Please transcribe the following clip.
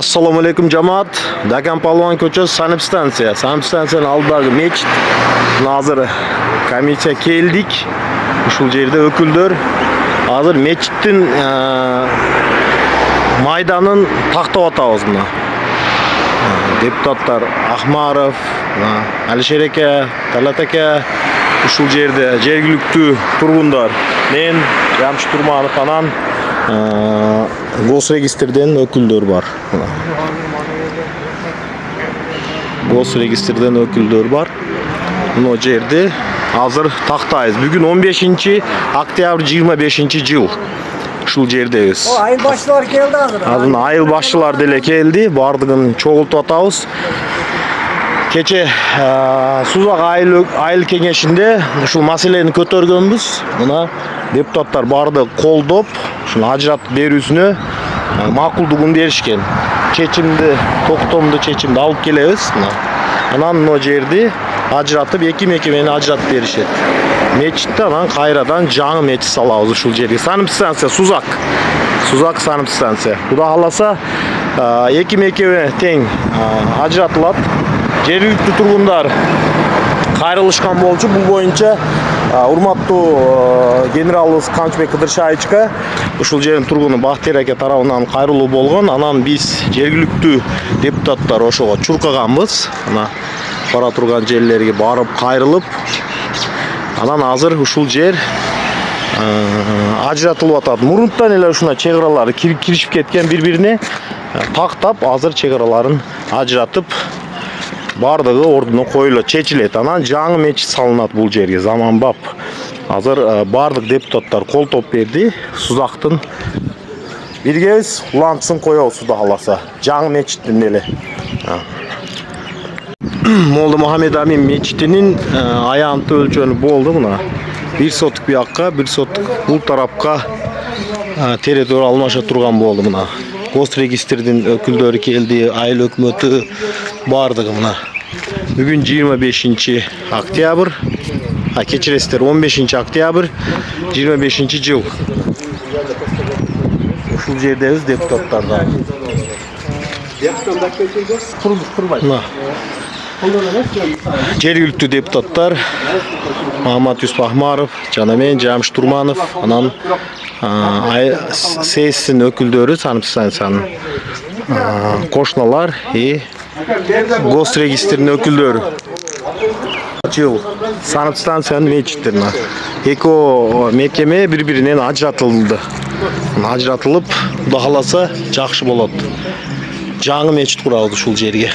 Assalomu alaykum jamoat. Dagan Palvon ko'chasi Sanib stansiya. Sanib stansiyaning oldidagi mechit. Hozir komissiya keldik. Shu yerda o'kildir. Hozir mechitning maydanын taqtab o'tamiz buni. Deputatlar Ahmarov, Alisher aka, Talat aka shu yerda жергиликтүү turg'unlar. Men Jamshid Turmanov anan Gosregistrden öküldür var. Gosregistrden öküldür var. Bunu yerde hazır taktayız. Bugün 15. oktyabr 25. yıl. Şu yerdeyiz. O ayıl başlılar geldi hazır. Azın ayıl başlılar dele geldi. Bardığın çoğultu atağız. Keçe Suzak ayıl kengeşinde şu meseleni kötörgönbüz. Buna deputatlar bardı koldop. Şunu ajrat berүүsүнө макулдугун беришкен. Чечимди, токтомду чечимди алып келебиз. Анан мына жерди ажратып, эки мекемени ажратып беришет. Мечитте анан кайрадан жаңы мечит салабыз ушул жерге. Санып станция Сузак. Сузак санып станция. Куда кааласа эки мекеме тең ажратылат. Жергиликтүү тургундар кайрылышкан болчу. Бул боюнча урматтуу генералыбыз Канчбек Кыдыршаевичке ушул жердин тургуну Бактиер аке тарабынан кайрылуу болгон. Анан биз жергиликтүү депутаттар ошого чуркаганбыз. Ана бара турган жерлерге барып кайрылып, анан азыр ушул жер ажыратылып атат. Мурунтан эле ушуна чек аралары киришип кеткен бири-бирине тактап, азыр чек араларын ажыратып бардыгы ордуна коюлат, чечилет. Анан жаңы мечит салынат бул жерге, заманбап. Азыр бардык депутаттар кол топ берди. Сузактын биргебиз улантысын коебуз Кудай кааласа. Жаңы мечиттин эле. Молду Мухаммед Амин мечитинин аянты өлчөнү болду мына. 1 соттук биякка, 1 соттук бул тарапка территория алмаша турган болду мына. Gosregistrden öküldörü keldi, айыл өкмөтү бардыгы мына. Бүгүн 25 oktyabr, кечиресиздер 15 oktyabr 25 жыл. Ушул жердебиз депутаттардан. Жергиликтүү депутаттар Мамат Юсуп Ахмаров, жана мен Жамшид Турманов, анан сессиянын өкүлдөрү Санып станциянын кошуналар и Госрегистрдин өкүлдөрү. Жыл Санып станциянын мечиттерине эки мекеме бири-биринен ажыратылды. Ажыратылып, Кудай кааласа жакшы болот. Жаңы мечит курабыз ушул жерге.